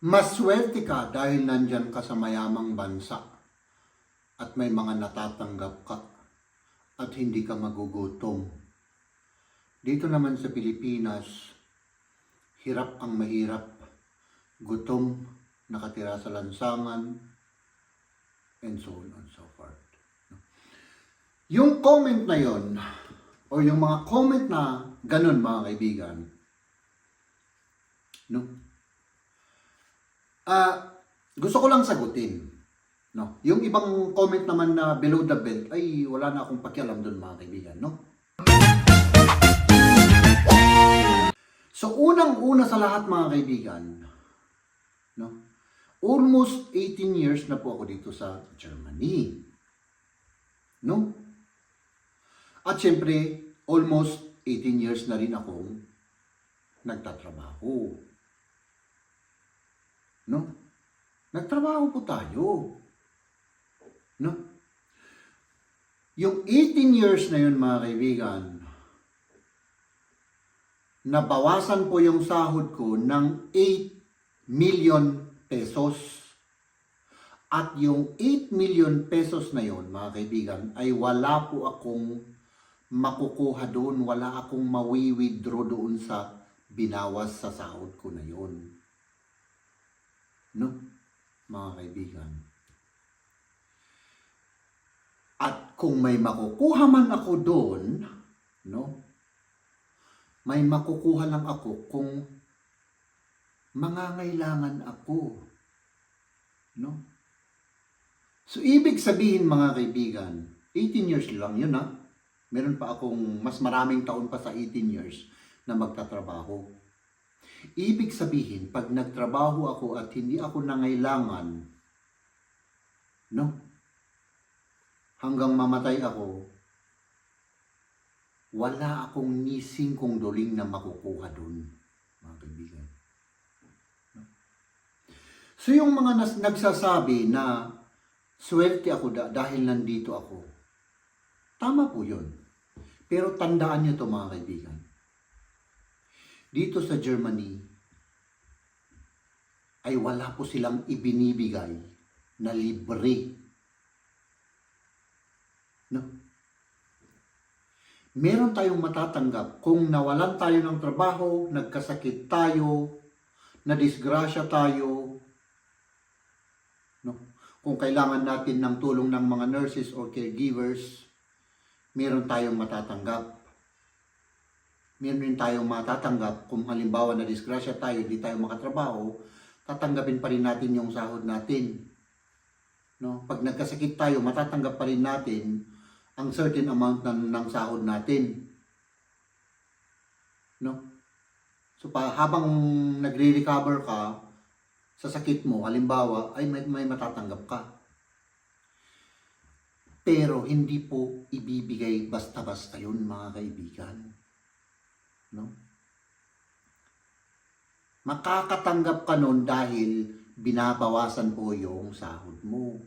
Maswerte ka dahil nandyan ka sa mayamang bansa at may mga natatanggap ka at hindi ka magugutom. Dito naman sa Pilipinas, hirap ang mahirap, gutom, nakatira sa lansangan, and so on and so forth. Yung comment na yon, o yung mga comment na ganun mga kaibigan, no? Gusto ko lang sagutin. No? Yung ibang comment naman na below the belt, ay wala na akong pakialam doon mga kaibigan. No? So unang-una sa lahat mga kaibigan, no? Almost 18 years na po ako dito sa Germany. No? At syempre, almost 18 years na rin akong nagtatrabaho. No? Nagtrabaho po tayo. No? Yung 18 years na yun mga kaibigan, nabawasan po yung sahod ko ng 8 million pesos. At yung 8 million pesos na yun mga kaibigan ay wala po akong makukuha doon, wala akong mawi-withdraw doon sa binawas sa sahod ko na yun. No, mga kaibigan. At kung may makukuha man ako doon, no, may makukuha lang ako kung mangangailangan ako. No? So, ibig sabihin mga kaibigan, 18 years lang yun ha. Meron pa akong mas maraming taon pa sa 18 years na magtatrabaho. Ibig sabihin, pag nagtrabaho ako at hindi ako nangailangan, no? Hanggang mamatay ako, wala akong nising kong duling na makukuha dun, mga kaibigan. No? So yung mga nagsasabi na swerte ako dahil nandito ako, tama po yun. Pero tandaan nyo to mga kaibigan. Dito sa Germany, ay wala po silang ibinibigay na libre. No? Meron tayong matatanggap kung nawalan tayo ng trabaho, nagkasakit tayo, nadisgrasya tayo, no? Kung kailangan natin ng tulong ng mga nurses or caregivers, meron tayong matatanggap. Meron rin tayong matatanggap kung halimbawa na disgrasya tayo, hindi tayo makatrabaho, tatanggapin pa rin natin yung sahod natin. No? Pag nagkasakit tayo, matatanggap pa rin natin ang certain amount ng sahod natin. No? So habang nagre-recover ka sa sakit mo, halimbawa, ay may matatanggap ka. Pero hindi po ibibigay basta-basta yun mga kaibigan. No? Makakatanggap ka nun dahil binabawasan po yung sahod mo.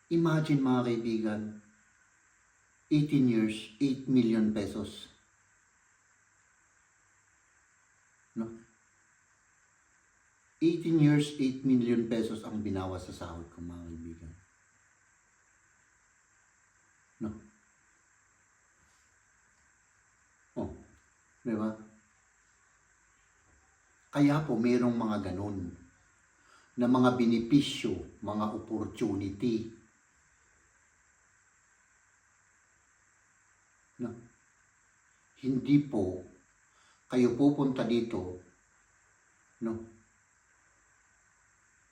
Imagine mga kaibigan, 18 years, 8 million pesos. No? 18 years, 8 million pesos ang binawas sa sahod ko mga kaibigan. No? Oh. Diba? Kaya po mayroong mga ganun na mga benepisyo, mga opportunity. No? Hindi po kayo pupunta dito, no?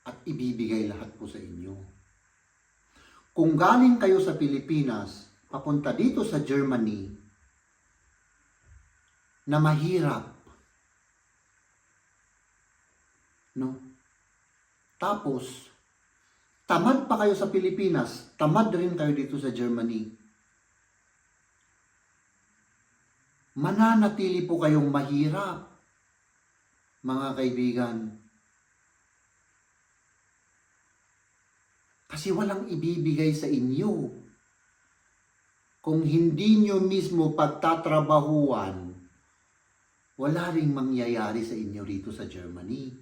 At ibibigay lahat po sa inyo. Kung galing kayo sa Pilipinas, papunta dito sa Germany, na mahirap. No? Tapos, tamad pa kayo sa Pilipinas, tamad rin kayo dito sa Germany. Mananatili po kayong mahirap, mga kaibigan. Kasi walang ibibigay sa inyo. Kung hindi nyo mismo pagtatrabahuan, wala ring mangyayari sa inyo rito sa Germany.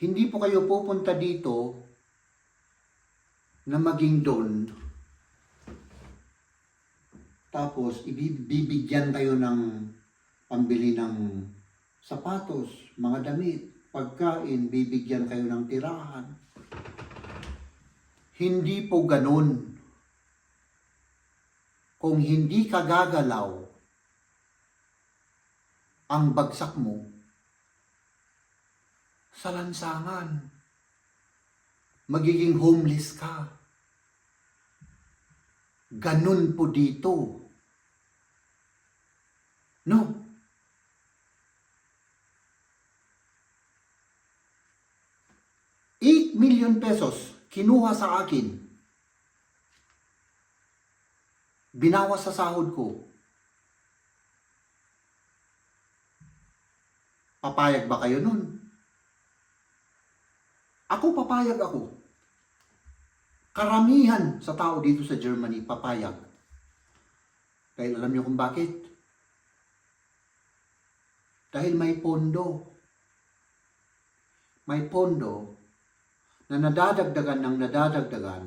Hindi po kayo pupunta dito na maging don. Tapos, ibibigyan kayo ng pambili ng sapatos, mga damit, pagkain, bibigyan kayo ng tirahan. Hindi po ganun. Kung hindi ka gagalaw, ang bagsak mo sa lansangan. Magiging homeless ka. Ganun po dito. No? ₱8 million kinuha sa akin. Binawas sa sahod ko. Papayag ba kayo nun? Ako papayag ako. Karamihan sa tao dito sa Germany papayag. Dahil alam niyo kung bakit? Dahil may pondo. May pondo na nadadagdagan ng nadadagdagan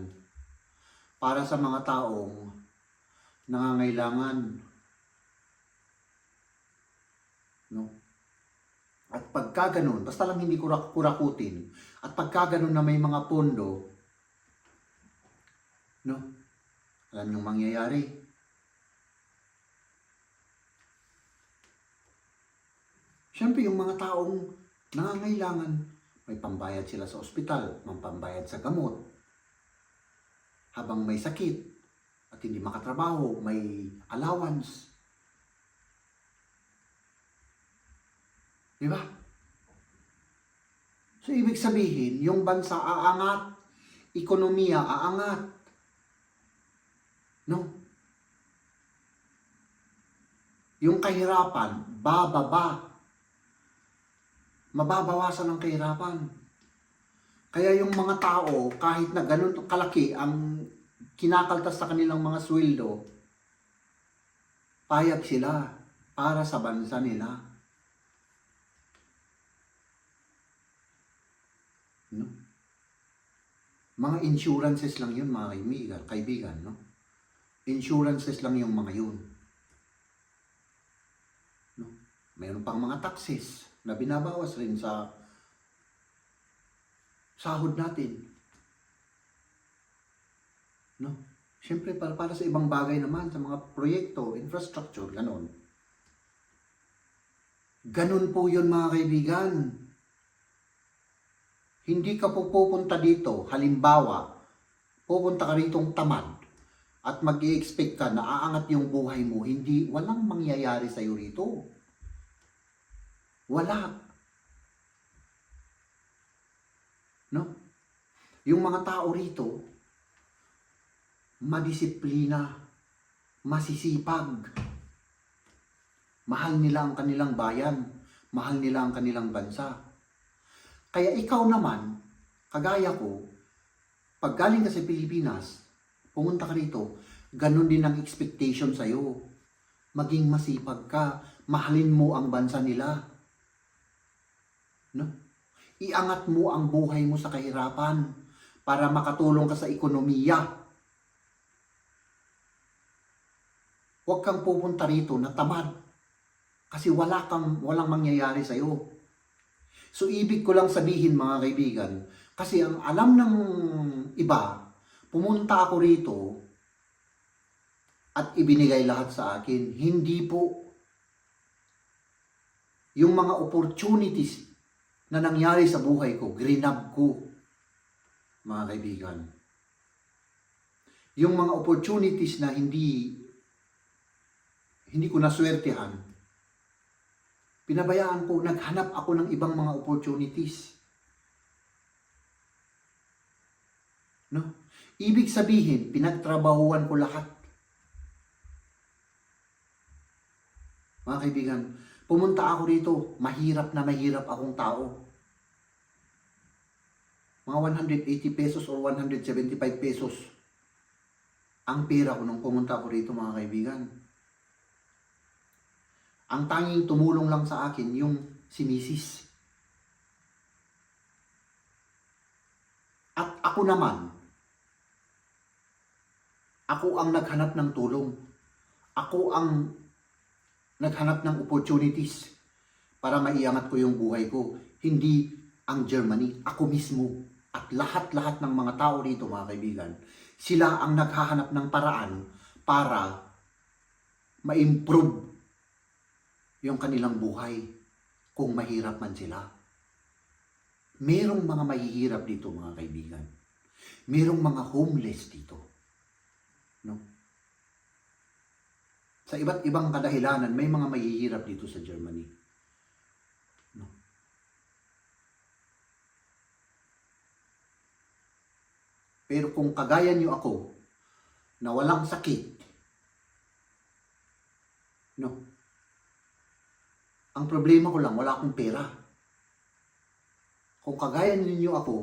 para sa mga taong nangangailangan. No? At pagka ganun, basta lang hindi kurakutin, at pagka ganun na may mga pondo, no? Alam niyong mangyayari. Siyempre, yung mga taong nangangailangan, may pambayad sila sa ospital, may pambayad sa gamot. Habang may sakit at hindi makatrabaho, may allowance. Di ba? So, ibig sabihin, yung bansa aangat, ekonomiya aangat. No? Yung kahirapan, bababa. Mababawasan ang kahirapan. Kaya yung mga tao, kahit na ganun kalaki ang kinakaltas sa kanilang mga sweldo, payag sila para sa bansa nila. No? Mga insurances lang yun, mga kaibigan, no? Insurances lang yung mga yun. No? Mayroon pang mga taxes na binabawas rin sa sahod natin. No? Siyempre, para sa ibang bagay naman, sa mga proyekto, infrastructure, ganon. Ganon po yun, mga kaibigan. Hindi ka po pupunta dito, halimbawa, pupunta ka ritong tamad at mag-i-expect ka na aangat yung buhay mo, walang mangyayari sa'yo rito. Wala. No? Yung mga tao rito, madisiplina, masisipag. Mahal nila ang kanilang bayan, mahal nila ang kanilang bansa. Kaya ikaw naman, kagaya ko, pag galing ka sa Pilipinas, pumunta ka rito, ganun din ang expectation sa'yo. Maging masipag ka, mahalin mo ang bansa nila. No? Iangat mo ang buhay mo sa kahirapan para makatulong ka sa ekonomiya. Huwag kang pupunta rito na tamad kasi walang mangyayari sa iyo. So ibig ko lang sabihin, mga kaibigan, kasi ang alam ng iba, pumunta ako rito at ibinigay lahat sa akin. Hindi po. Yung mga opportunities na nangyari sa buhay ko, grinab ko, mga kaibigan. Yung mga opportunities na hindi ko naswertehan, pinabayaan ko, naghanap ako ng ibang mga opportunities. No? Ibig sabihin, pinagtrabahuan ko lahat. Mga kaibigan, pumunta ako rito, mahirap na mahirap akong tao. Mga ₱180 or ₱175 ang pera ko nung pumunta ako rito, mga kaibigan. Ang tanging tumulong lang sa akin yung si Mrs. Ako naman, ako ang naghanap ng tulong. Ako ang naghanap ng opportunities para maiangat ko yung buhay ko. Hindi ang Germany, ako mismo. At lahat-lahat ng mga tao rito, mga kaibigan, sila ang naghahanap ng paraan para ma-improve yung kanilang buhay kung mahirap man sila. Merong mga mahihirap dito, mga kaibigan. Merong mga homeless dito. No? Sa iba't ibang kadahilanan, may mga mahihirap dito sa Germany. No? Pero kung kagaya niyo ako, na walang sakit, no? Ang problema ko lang, wala akong pera. Kung kagaya ninyo ako,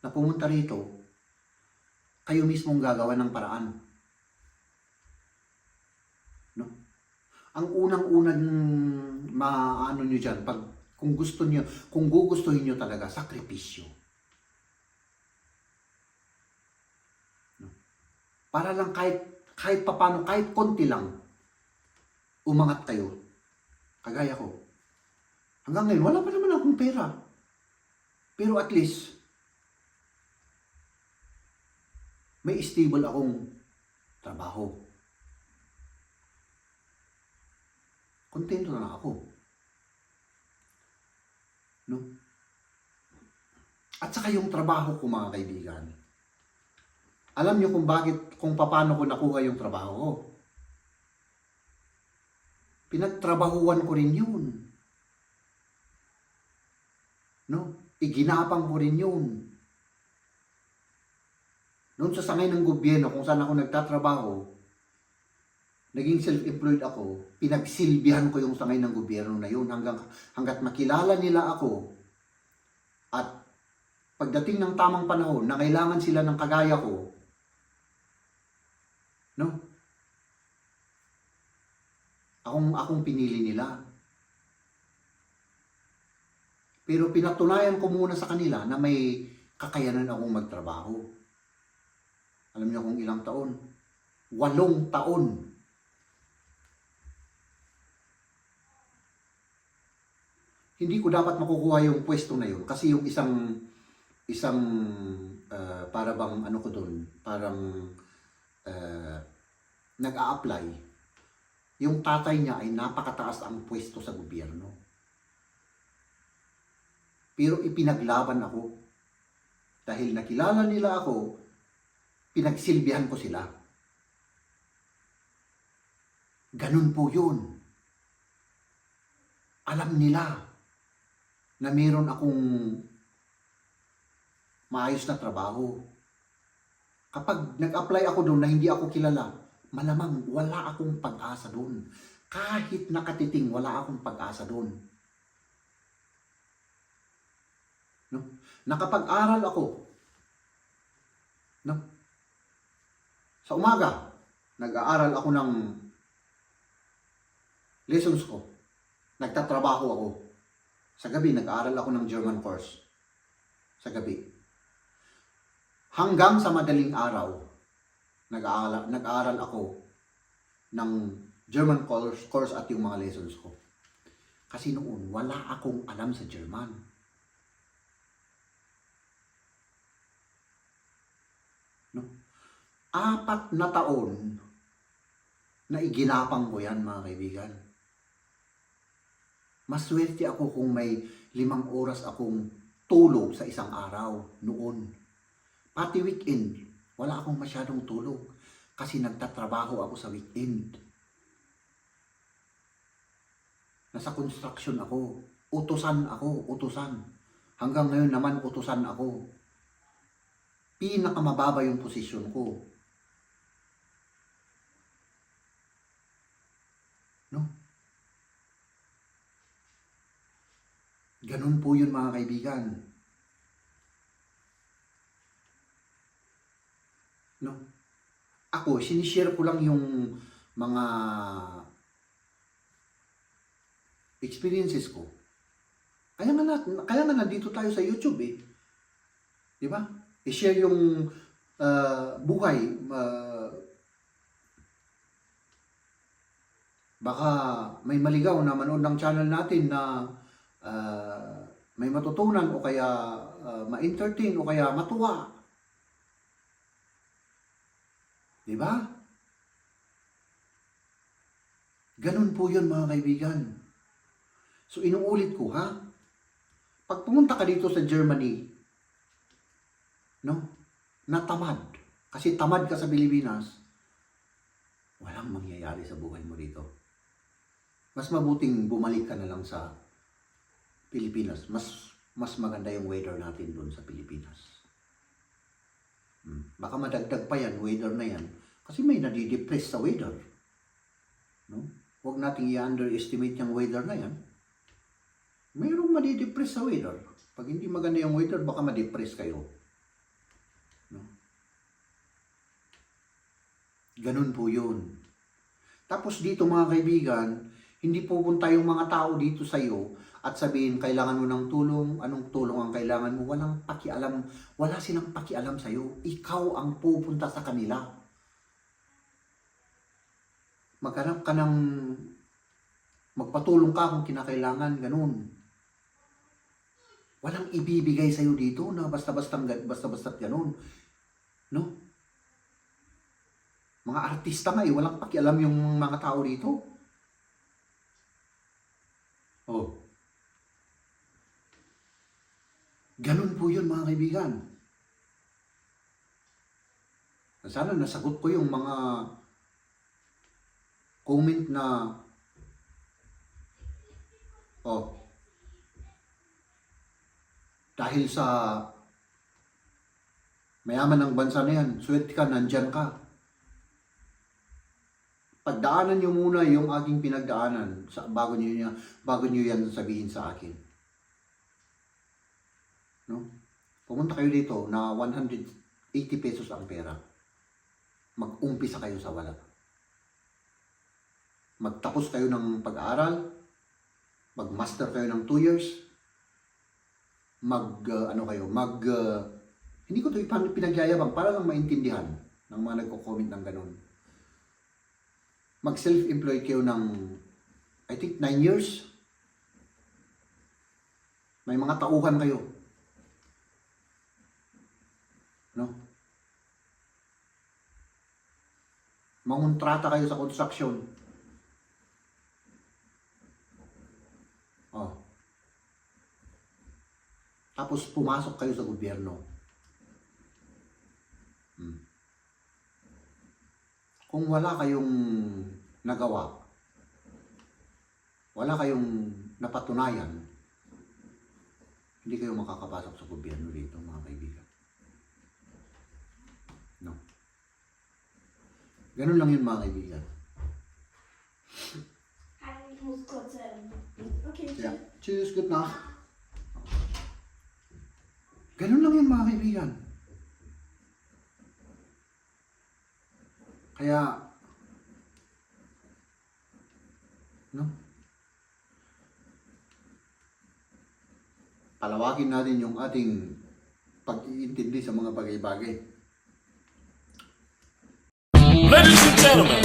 na pumunta rito, kayo mismo ang gagawa ng paraan. No? Ang unang-unang maano nyo dyan, kung gusto nyo, kung gugustuhin nyo talaga, sakripisyo. No? Para lang kahit papano, kahit konti lang, umangat kayo. Kagaya ko. Hanggang ngayon, wala pa naman akong pera. Pero at least, may stable akong trabaho. Kontento na ako. No? At saka yung trabaho ko, mga kaibigan. Alam niyo kung paano ko nakuha yung trabaho ko. Pinagtrabahuan ko rin yun. No? Iginapang ko rin yun. Noon sa sangay ng gobyerno, kung saan ako nagtatrabaho, naging self-employed ako, pinagsilbihan ko yung sangay ng gobyerno na yun hanggat makilala nila ako at pagdating ng tamang panahon na kailangan sila ng kagaya ko, no? Akong pinili nila. Pero pinatunayan ko muna sa kanila na may kakayanan akong magtrabaho. Alam niyo kung ilang taon? 8 taon. Hindi ko dapat makukuha yung pwesto na yun kasi yung isang para bang ano ko doon, parang nag-a-apply. Yung tatay niya ay napakataas ang pwesto sa gobyerno. Pero ipinaglaban ako. Dahil nakilala nila ako, pinagsilbihan ko sila. Ganun po yun. Alam nila na meron akong maayos na trabaho. Kapag nag-apply ako doon na hindi ako kilala, malamang wala akong pag-asa doon. Kahit nakatiting, wala akong pag-asa doon. No? Nakapag-aral ako. No? Sa umaga, nag-aaral ako ng lessons ko. Nagtatrabaho ako. Sa gabi, nag-aaral ako ng German course. Sa gabi. Hanggang sa madaling araw, nag-aaral ako ng German course at yung mga lessons ko. Kasi noon, wala akong alam sa German. No? 4 na taon na iginapang ko yan, mga kaibigan. Maswerte ako kung may 5 oras akong tulog sa isang araw noon. Pati weekend, wala akong masyadong tulog kasi nagtatrabaho ako sa weekend. Nasa construction ako. Utusan ako, utusan. Hanggang ngayon naman, utusan ako. Pinakamababa yung posisyon ko. No? Ganun po yun, mga kaibigan. No? Ako, sinishare ko lang yung mga experiences ko. Kaya nga nandito tayo sa YouTube eh. Di ba? i-share yung buhay. Baka may maligaw na manood ng channel natin na may matutunan o kaya ma-entertain o kaya matuwa. Diba? Ganun po yun mga kaibigan. So inuulit ko ha, pag pumunta ka dito sa Germany, no, natamad, kasi tamad ka sa Pilipinas, walang mangyayari sa buhay mo dito. Mas mabuting bumalik ka na lang sa Pilipinas. Mas maganda yung weather natin doon sa Pilipinas. Baka madagdag pa yan, weather na yan. Kasi may nadidepress sa weather. No? Huwag nating i-underestimate yung weather na yan. Mayroong madidepress sa weather. Pag hindi maganda yung weather, baka ma-depress kayo. No? Ganun po yun. Tapos dito mga kaibigan, hindi pupunta yung mga tao dito sa iyo at sabihin kailangan mo ng tulong, anong tulong ang kailangan mo, walang pakialam, wala silang pakialam sa iyo. Ikaw ang pupunta sa kanila. Maghanap ka ng magpatulong ka kung kinakailangan, ganun. Walang ibibigay sa iyo dito na basta-basta ganun. No? Mga artista nga walang pakialam yung mga tao dito. Oh. Ganun po yun mga kaibigan. Sana nasagot ko yung mga comment na dahil sa mayaman ng bansa na yan, swerte ka, nandyan ka. Pagdaanan nyo muna yung aking pinagdaanan bago nyo yan sabihin sa akin. No? Pumunta kayo dito na 180 pesos ang pera. Mag-umpisa kayo sa wala. Magtapos kayo ng pag-aaral, mag-master kayo ng 2 years, hindi ko ito pinagyayabang para lang maintindihan ng mga nagko-comment ng ganun. Mag-self-employed kayo ng, I think, 9 years. May mga tauhan kayo. No? Mangontrata kayo sa construction. Oh. Tapos pumasok kayo sa gobyerno. Kung wala kayong nagawa, wala kayong napatunayan, hindi kayo makakapasok sa gobyerno dito mga kaibigan. No. Ganun lang yun mga kaibigan. Ich muss kurz. Okay. Ja. Tschüss, good night. Ganun lang yun mga kaibigan. Kaya, no? Palawagin natin yung ating pag-iintindi sa mga bagay-bagay. Ladies and gentlemen,